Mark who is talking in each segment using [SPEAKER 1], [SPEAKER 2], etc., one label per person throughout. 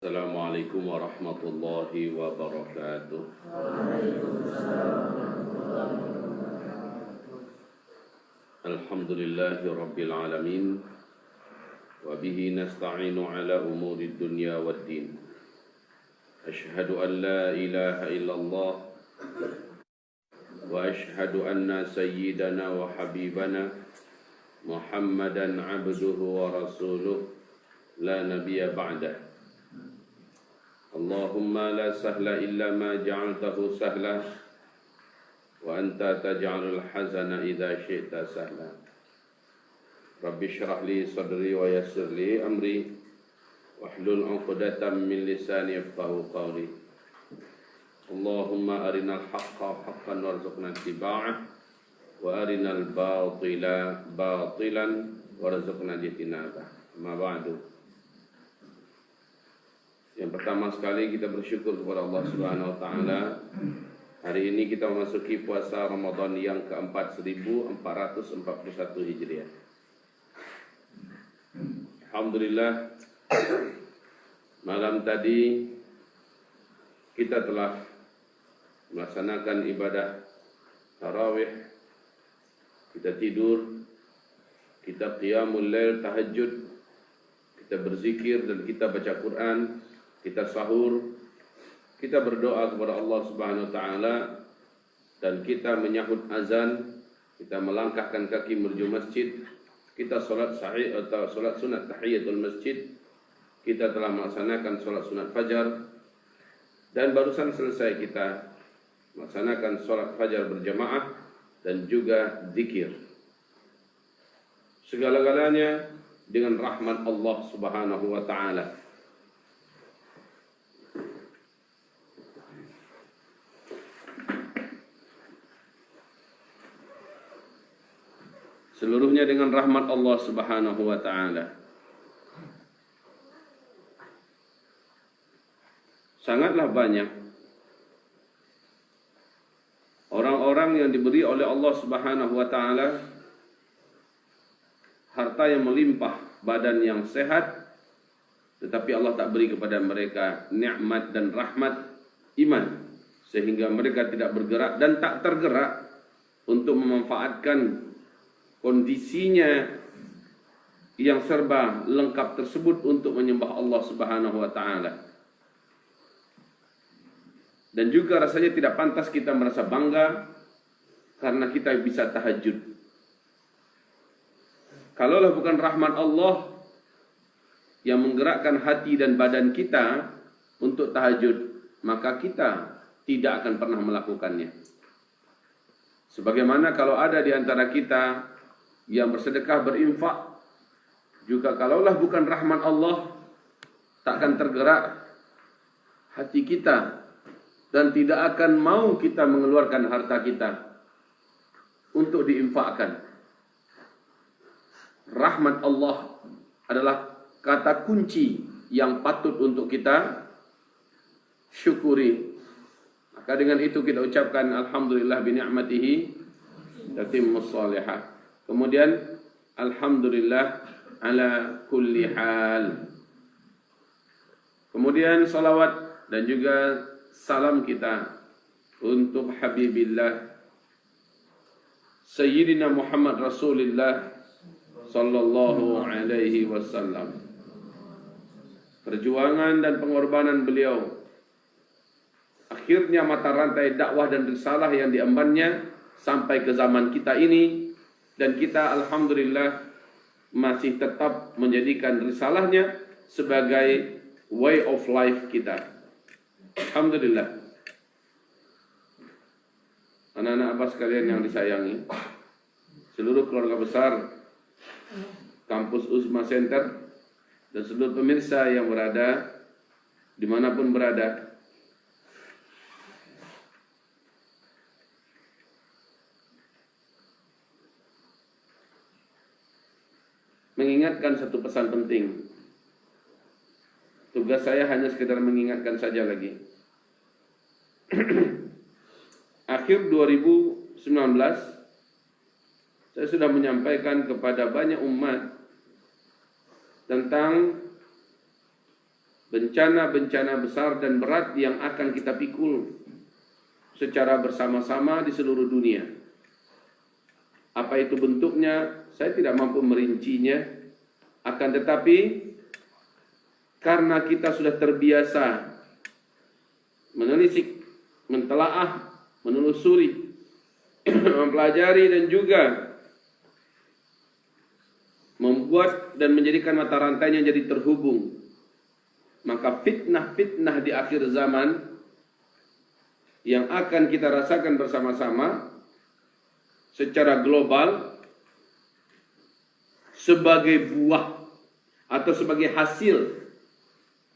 [SPEAKER 1] Assalamualaikum warahmatullahi wabarakatuh. Alhamdulillahi rabbil alamin. Wa bihi nasta'inu ala umuri dunya wad din. Ashhadu an la ilaha illallah wa ashhadu anna sayyidana wa habibana Muhammadan abduhu wa rasuluh la nabiyya ba'dah. Allahumma la sahla illa ma ja'altahu sahla wa anta taj'alul hazana idza syi'ta sahla. Rabbi shrah li sadri wa yassir li amri wahlul 'uqdatam min lisani yafqahu qawli. Allahumma arinal haqqa haqqan warzuqna ittiba'ah wa arinal batila batilan warzuqna ijtinabah. Amma ba'du. Yang pertama sekali kita bersyukur kepada Allah Subhanahu wa taala. Hari ini kita memasuki puasa Ramadan yang keempat 1441 Hijriah. Alhamdulillah, malam tadi kita telah melaksanakan ibadah tarawih. Kita tidur, kita qiyamul lail, tahajud, kita berzikir dan kita baca Quran. Kita sahur, kita berdoa kepada Allah Subhanahu wa taala, dan kita menyahut azan, kita melangkahkan kaki menuju masjid, kita salat sahih atau salat sunat tahiyatul masjid, kita telah melaksanakan salat sunat fajar, dan barusan selesai kita melaksanakan salat fajar berjamaah dan juga zikir. Segala-galanya dengan rahmat Allah Subhanahu wa taala. Seluruhnya dengan rahmat Allah Subhanahu wa taala. Sangatlah banyak orang-orang yang diberi oleh Allah Subhanahu wa taala harta yang melimpah, badan yang sehat, tetapi Allah tak beri kepada mereka nikmat dan rahmat iman, sehingga mereka tidak bergerak dan tak tergerak untuk memanfaatkan kondisinya yang serba lengkap tersebut untuk menyembah Allah Subhanahu wa taala. Dan juga rasanya tidak pantas kita merasa bangga karena kita bisa tahajud. Kalaulah bukan rahmat Allah yang menggerakkan hati dan badan kita untuk tahajud, maka kita tidak akan pernah melakukannya. Sebagaimana kalau ada di antara kita yang bersedekah, berinfak, juga kalaulah bukan rahmat Allah, takkan tergerak hati kita dan tidak akan mau kita mengeluarkan harta kita untuk diinfakkan. Rahmat Allah adalah kata kunci yang patut untuk kita syukuri. Maka dengan itu kita ucapkan alhamdulillah bi ni'matihi tatimmus shalihat. Kemudian alhamdulillah ala kulli hal. Kemudian salawat dan juga salam kita untuk Habibillah Sayyidina Muhammad Rasulullah sallallahu alaihi wasallam. Perjuangan dan pengorbanan beliau, akhirnya mata rantai dakwah dan risalah yang diembannya sampai ke zaman kita ini. Dan kita alhamdulillah masih tetap menjadikan risalahnya sebagai way of life kita. Alhamdulillah. Anak-anak Abbas sekalian yang disayangi, seluruh keluarga besar kampus Uzma Center dan seluruh pemirsa yang berada dimanapun berada, mengingatkan satu pesan penting. Tugas saya hanya sekedar mengingatkan saja lagi. Akhir 2019 saya sudah menyampaikan kepada banyak umat tentang bencana-bencana besar dan berat yang akan kita pikul secara bersama-sama di seluruh dunia. Apa itu bentuknya, saya tidak mampu merincinya, akan tetapi karena kita sudah terbiasa menelisik, mentelaah, menelusuri, mempelajari dan juga membuat dan menjadikan mata rantainya jadi terhubung, maka fitnah-fitnah di akhir zaman yang akan kita rasakan bersama-sama secara global sebagai buah atau sebagai hasil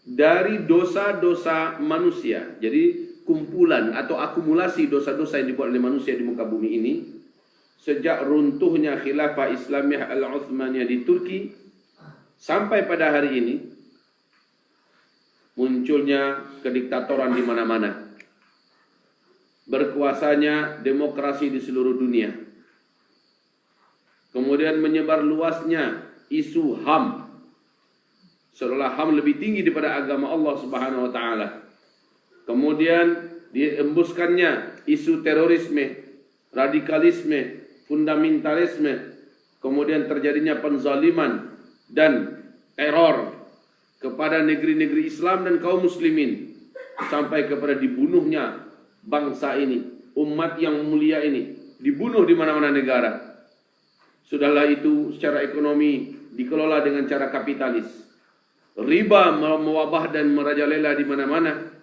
[SPEAKER 1] dari dosa-dosa manusia. Jadi kumpulan atau akumulasi dosa-dosa yang dibuat oleh manusia di muka bumi ini sejak runtuhnya khilafah Islamiyah Al-Uthmaniyah di Turki sampai pada hari ini, munculnya kediktatoran di mana-mana, berkuasanya demokrasi di seluruh dunia, kemudian menyebar luasnya isu HAM, seolah HAM lebih tinggi daripada agama Allah Subhanahu wa taala. Kemudian diembuskannya isu terorisme, radikalisme, fundamentalisme, kemudian terjadinya penzaliman dan teror kepada negeri-negeri Islam dan kaum muslimin, sampai kepada dibunuhnya bangsa ini, umat yang mulia ini, dibunuh di mana-mana negara. Sudahlah itu secara ekonomi dikelola dengan cara kapitalis. Riba mewabah dan merajalela di mana-mana.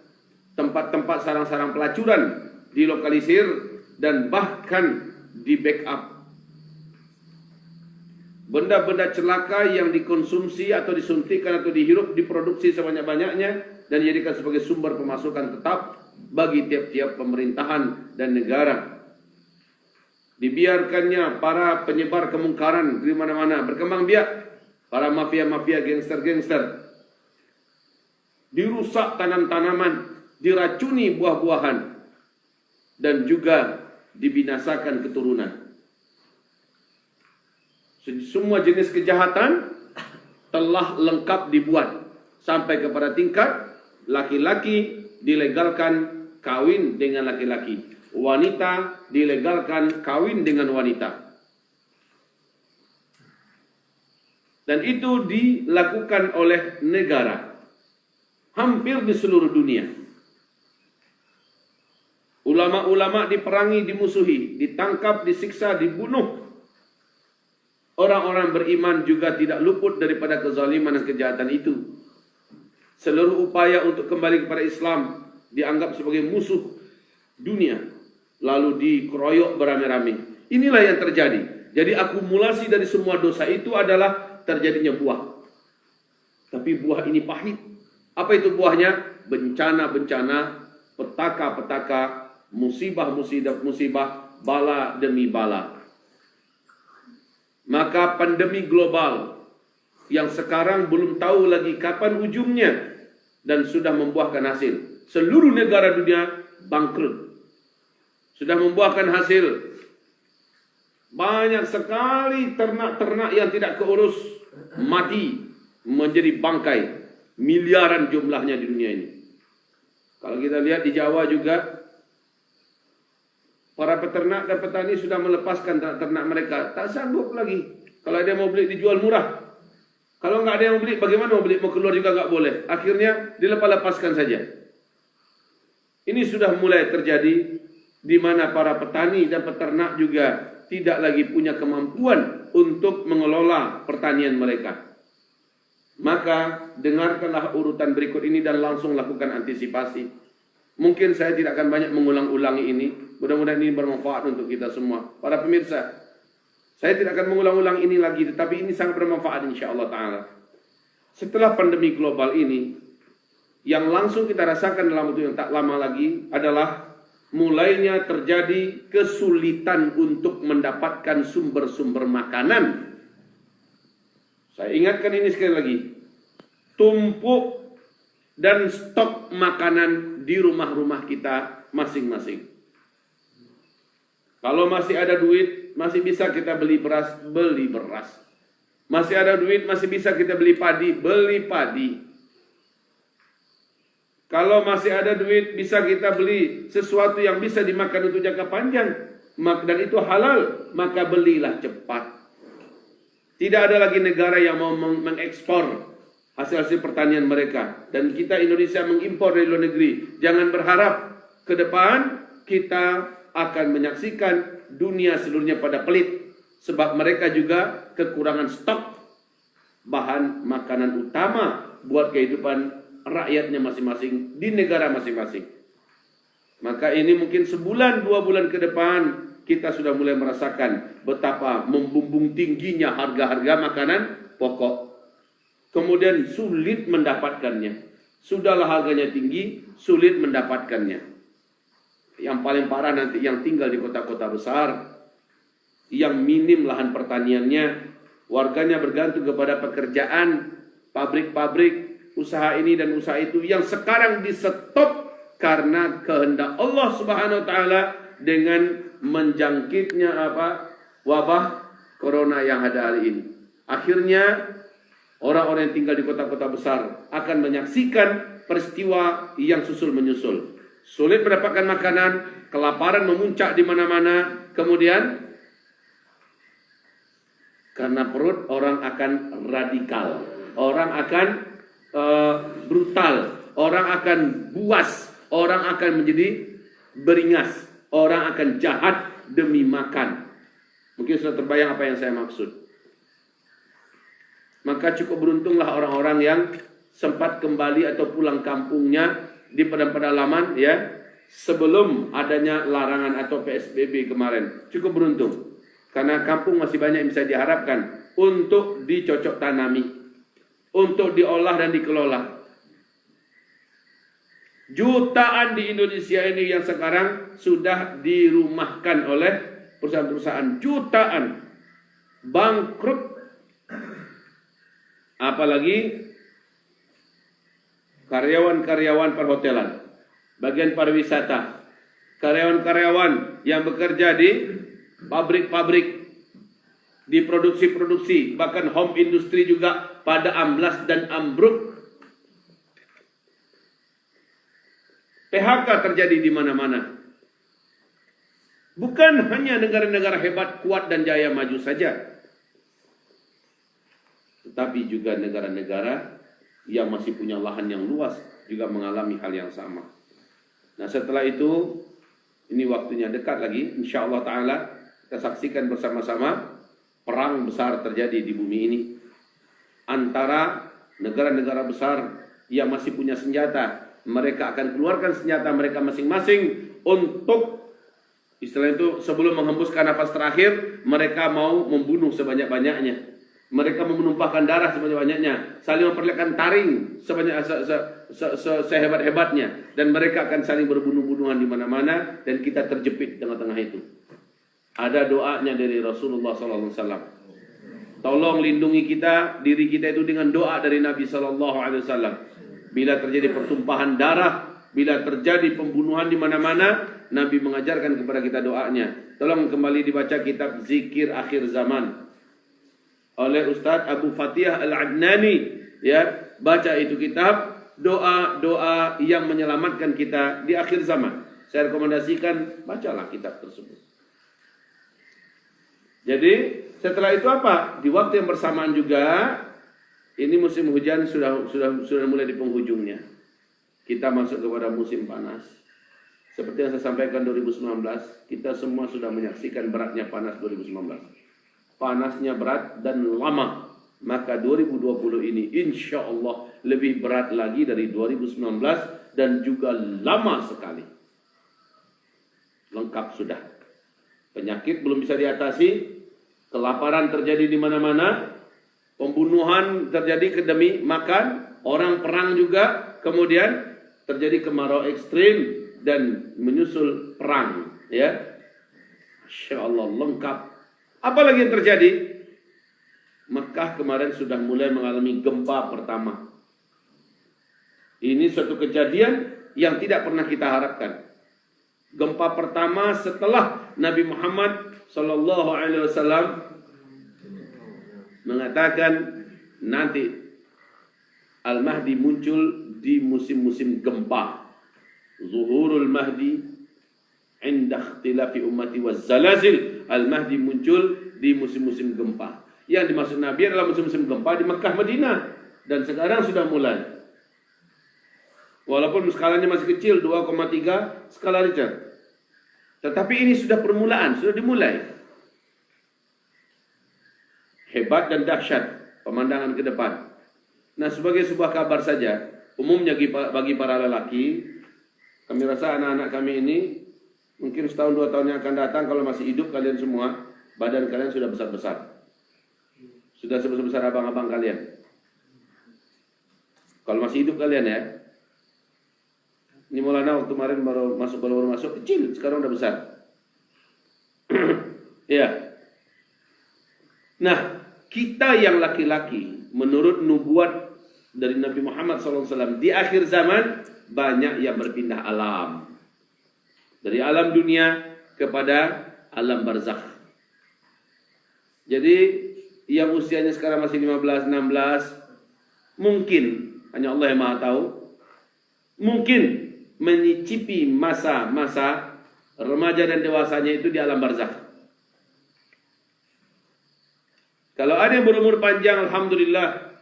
[SPEAKER 1] Tempat-tempat sarang-sarang pelacuran dilokalisir dan bahkan di backup. Benda-benda celaka yang dikonsumsi atau disuntikkan atau dihirup diproduksi sebanyak-banyaknya dan dijadikan sebagai sumber pemasukan tetap bagi tiap-tiap pemerintahan dan negara. Dibiarkannya para penyebar kemungkaran di mana-mana berkembang biak, para mafia-mafia, gangster-gangster, dirusak tanam-tanaman, diracuni buah-buahan, dan juga dibinasakan keturunan. Semua jenis kejahatan telah lengkap dibuat sampai kepada tingkat laki-laki dilegalkan kawin dengan laki-laki, wanita dilegalkan kawin dengan wanita. Dan itu dilakukan oleh negara hampir di seluruh dunia. Ulama-ulama diperangi, dimusuhi, ditangkap, disiksa, dibunuh. Orang-orang beriman juga tidak luput daripada kezaliman dan kejahatan itu. Seluruh upaya untuk kembali kepada Islam dianggap sebagai musuh dunia, lalu dikeroyok beramai-ramai. Inilah yang terjadi. Jadi akumulasi dari semua dosa itu adalah terjadinya buah. Tapi buah ini pahit. Apa itu buahnya? Bencana-bencana, petaka-petaka, musibah-musibah, bala demi bala. Maka pandemi global yang sekarang belum tahu lagi kapan ujungnya dan sudah membuahkan hasil. Seluruh negara dunia bangkrut. Sudah membuahkan hasil. Banyak sekali ternak-ternak yang tidak keurus mati menjadi bangkai. Miliaran jumlahnya di dunia ini. Kalau kita lihat di Jawa juga, para peternak dan petani sudah melepaskan ternak mereka. Tak sanggup lagi. Kalau ada yang mau beli dijual murah. Kalau nggak ada yang mau beli, bagaimana mau beli? Mau keluar juga nggak boleh. Akhirnya dilepas-lepaskan saja. Ini sudah mulai terjadi di mana para petani dan peternak juga tidak lagi punya kemampuan untuk mengelola pertanian mereka. Maka dengarkanlah urutan berikut ini dan langsung lakukan antisipasi. Mungkin saya tidak akan banyak mengulang-ulangi ini. Mudah-mudahan ini bermanfaat untuk kita semua. Para pemirsa, saya tidak akan mengulang-ulang ini lagi, tetapi ini sangat bermanfaat insyaAllah ta'ala. Setelah pandemi global ini, yang langsung kita rasakan dalam waktu yang tak lama lagi adalah mulainya terjadi kesulitan untuk mendapatkan sumber-sumber makanan. Saya ingatkan ini sekali lagi. Tumpuk dan stok makanan di rumah-rumah kita masing-masing. Kalau masih ada duit, masih bisa kita beli beras, beli beras. Masih ada duit, masih bisa kita beli padi, beli padi. Kalau masih ada duit, bisa kita beli sesuatu yang bisa dimakan untuk jangka panjang, dan itu halal, maka belilah cepat. Tidak ada lagi negara yang mau mengekspor hasil-hasil pertanian mereka. Dan kita Indonesia mengimpor dari luar negeri. Jangan berharap ke depan kita akan menyaksikan dunia seluruhnya pada pelit. Sebab mereka juga kekurangan stok bahan makanan utama buat kehidupan rakyatnya masing-masing di negara masing-masing. Maka ini mungkin sebulan, 2 bulan ke depan kita sudah mulai merasakan betapa membumbung tingginya harga-harga makanan pokok. Kemudian sulit mendapatkannya. Sudahlah harganya tinggi, sulit mendapatkannya. Yang paling parah nanti yang tinggal di kota-kota besar, yang minim lahan pertaniannya, warganya bergantung kepada pekerjaan, pabrik-pabrik, usaha ini dan usaha itu yang sekarang di-stop karena kehendak Allah Subhanahu wa taala dengan menjangkitnya wabah corona yang ada hari ini. Akhirnya orang-orang yang tinggal di kota-kota besar akan menyaksikan peristiwa yang susul menyusul. Sulit mendapatkan makanan, kelaparan memuncak di mana-mana, kemudian karena perut orang akan radikal, orang akan brutal, orang akan buas, orang akan menjadi beringas, orang akan jahat demi makan. Mungkin sudah terbayang apa yang saya maksud. Maka cukup beruntunglah orang-orang yang sempat kembali atau pulang kampungnya di pedalaman ya, sebelum adanya larangan atau PSBB kemarin. Cukup beruntung. Karena kampung masih banyak yang bisa diharapkan untuk dicocok tanami, untuk diolah dan dikelola. Jutaan di Indonesia ini yang sekarang sudah dirumahkan oleh perusahaan-perusahaan, jutaan bangkrut. Apalagi karyawan-karyawan perhotelan, bagian pariwisata, karyawan-karyawan yang bekerja di pabrik-pabrik, di produksi-produksi, bahkan home industry juga pada amblas dan ambruk. PHK terjadi di mana-mana. Bukan hanya negara-negara hebat, kuat dan jaya maju saja, tetapi juga negara-negara yang masih punya lahan yang luas juga mengalami hal yang sama. Nah, setelah itu, ini waktunya dekat lagi, insya Allah Ta'ala kita saksikan bersama-sama perang besar terjadi di bumi ini antara negara-negara besar yang masih punya senjata. Mereka akan keluarkan senjata mereka masing-masing untuk, istilah itu, sebelum menghembuskan nafas terakhir, mereka mau membunuh sebanyak-banyaknya. Mereka menumpahkan darah sebanyak-banyaknya, saling memperlihatkan taring sehebat-hebatnya, dan mereka akan saling berbunuh-bunuhan di mana-mana, dan kita terjepit di tengah-tengah itu. Ada doanya dari Rasulullah SAW. Tolong lindungi kita, diri kita itu dengan doa dari Nabi SAW. Bila terjadi pertumpahan darah, bila terjadi pembunuhan di mana-mana, Nabi mengajarkan kepada kita doanya. Tolong kembali dibaca kitab Zikir Akhir Zaman oleh Ustadz Abu Fatihah Al-Adnani. Ya, baca itu kitab, doa-doa yang menyelamatkan kita di akhir zaman. Saya rekomendasikan, bacalah kitab tersebut. Jadi setelah itu apa? Di waktu yang bersamaan juga, ini musim hujan sudah mulai di penghujungnya. Kita masuk kepada musim panas. Seperti yang saya sampaikan 2019, kita semua sudah menyaksikan beratnya panas 2019. Panasnya berat dan lama. Maka 2020 ini insya Allah lebih berat lagi dari 2019 dan juga lama sekali. Lengkap sudah. Penyakit belum bisa diatasi, kelaparan terjadi di mana-mana, pembunuhan terjadi demi makan, orang perang juga, kemudian terjadi kemarau ekstrim dan menyusul perang, ya. Masya Allah, lengkap. Apalagi yang terjadi? Mekah kemarin sudah mulai mengalami gempa pertama. Ini suatu kejadian yang tidak pernah kita harapkan. Gempa pertama setelah Nabi Muhammad SAW mengatakan nanti Al-Mahdi muncul di musim-musim gempa. Zuhurul Mahdi inda ikhtilafi ummati waz zalazil. Al-Mahdi muncul di musim-musim gempa. Yang dimaksud Nabi adalah musim-musim gempa di Mekah, Madinah. Dan sekarang sudah mulai. Walaupun skalanya masih kecil, 2,3 skala Richter. Tetapi ini sudah permulaan, sudah dimulai. Hebat dan dahsyat pemandangan ke depan. Nah, sebagai sebuah kabar saja, umumnya bagi para lelaki, kami rasa anak-anak kami ini mungkin setahun 2 tahun yang akan datang, kalau masih hidup kalian semua, badan kalian sudah besar-besar. Sudah sebesar-besar abang-abang kalian. Kalau masih hidup kalian ya. Ini Maulana waktu kemarin baru masuk kecil, sekarang udah besar. Ya. Nah, kita yang laki-laki menurut nubuat dari Nabi Muhammad SAW di akhir zaman banyak yang berpindah alam. Dari alam dunia kepada alam barzakh. Jadi yang usianya sekarang masih 15, 16, mungkin, hanya Allah yang Maha tahu, mungkin menyicipi masa-masa remaja dan dewasanya itu di alam barzakh. Kalau ada yang berumur panjang, alhamdulillah.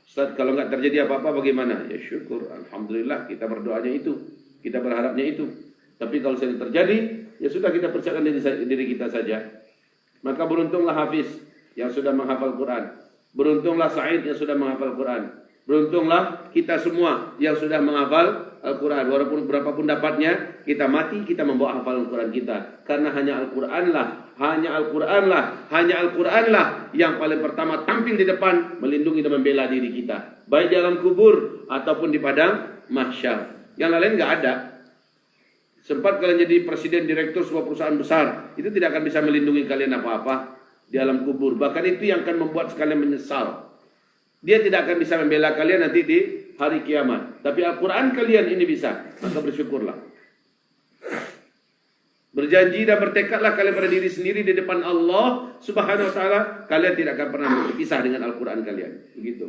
[SPEAKER 1] Ustaz, kalau nggak terjadi apa-apa bagaimana? Ya syukur, alhamdulillah, kita berdoanya itu, kita berharapnya itu. Tapi kalau sudah terjadi, ya sudah, kita persiapkan diri kita saja. Maka beruntunglah Hafiz yang sudah menghafal Quran. Beruntunglah Said yang sudah menghafal Quran. Beruntunglah kita semua yang sudah menghafal Al-Quran. Walaupun berapapun dapatnya, kita mati, kita membawa hafalan Quran kita. Karena hanya Al-Quranlah, hanya Al-Quranlah yang paling pertama tampil di depan, melindungi dan membela diri kita. Baik di alam kubur ataupun di padang mahsyar. Yang lain nggak ada. Sempat kalian jadi presiden, direktur sebuah perusahaan besar, itu tidak akan bisa melindungi kalian apa-apa di alam kubur. Bahkan itu yang akan membuat kalian menyesal. Dia tidak akan bisa membela kalian nanti di hari kiamat. Tapi Al-Quran kalian ini bisa. Maka bersyukurlah. Berjanji dan bertekadlah kalian pada diri sendiri di depan Allah Subhanahu wa ta'ala. Kalian tidak akan pernah berpisah dengan Al-Quran kalian. Begitu.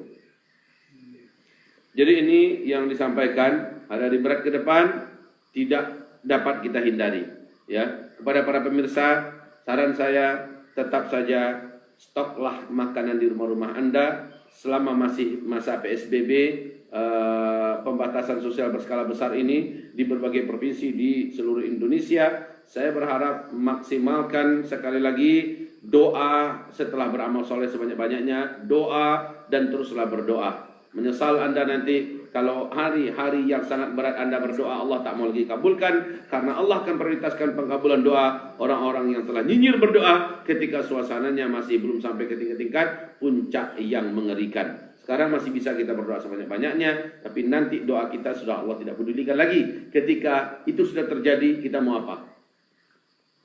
[SPEAKER 1] Jadi ini yang disampaikan. Hari-hari berat ke depan tidak dapat kita hindari. Ya, kepada para pemirsa, saran saya tetap saja stoklah makanan di rumah-rumah Anda. Selama masih masa PSBB, pembatasan sosial berskala besar ini di berbagai provinsi di seluruh Indonesia, saya berharap maksimalkan sekali lagi doa setelah beramal soleh sebanyak-banyaknya, doa dan teruslah berdoa. Menyesal Anda nanti kalau hari-hari yang sangat berat Anda berdoa, Allah tak mau lagi kabulkan, karena Allah akan prioritaskan pengkabulan doa orang-orang yang telah nyinyir berdoa ketika suasananya masih belum sampai ke tingkat puncak yang mengerikan. Sekarang masih bisa kita berdoa sebanyak-banyaknya, tapi nanti doa kita sudah Allah tidak pedulikan lagi. Ketika itu sudah terjadi, kita mau apa?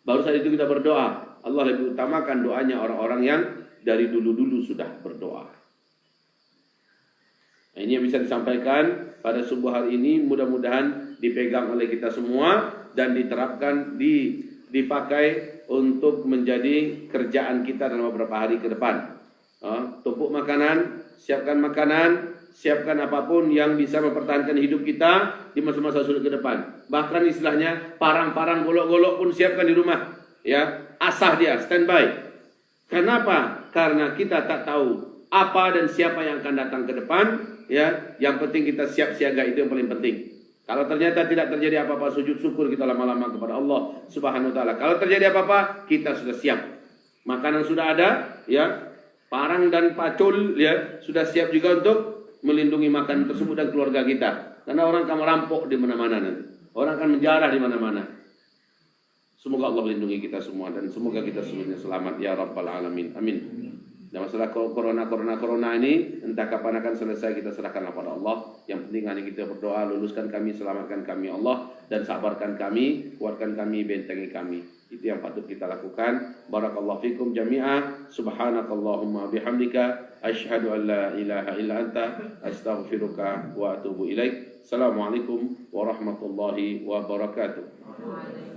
[SPEAKER 1] Baru saat itu kita berdoa. Allah lebih utamakan doanya orang-orang yang dari dulu-dulu sudah berdoa. Nah, ini yang bisa disampaikan pada subuh hari ini. Mudah-mudahan dipegang oleh kita semua dan diterapkan, dipakai untuk menjadi kerjaan kita dalam beberapa hari ke depan. Tumpuk makanan, siapkan apapun yang bisa mempertahankan hidup kita di masa-masa sulit ke depan. Bahkan istilahnya parang-parang golok-golok pun siapkan di rumah. Ya, asah dia, standby. Kenapa? Karena kita tak tahu apa dan siapa yang akan datang ke depan. Ya, yang penting kita siap siaga, itu yang paling penting. Kalau ternyata tidak terjadi apa-apa, sujud syukur kita lama-lama kepada Allah Subhanahu wa ta'ala. Kalau terjadi apa-apa, kita sudah siap. Makanan sudah ada, ya. Parang dan pacul, ya, sudah siap juga untuk melindungi makanan tersebut dan keluarga kita. Karena orang akan merampok di mana-mana nanti. Orang akan menjarah di mana-mana. Semoga Allah melindungi kita semua dan semoga kita semuanya selamat ya rabbal alamin. Amin. Dan masalah corona ini entah kapan akan selesai, kita serahkanlah pada Allah. Yang penting hanya kita berdoa, luluskan kami, selamatkan kami Allah, dan sabarkan kami, kuatkan kami, bentengi kami. Itu yang patut kita lakukan. Barakallahu fikum jami'ah. Subhanakallahumma bihamdika asyhadu an la ilaha illa anta astaghfiruka wa atubu ilaik. Assalamualaikum warahmatullahi wabarakatuh.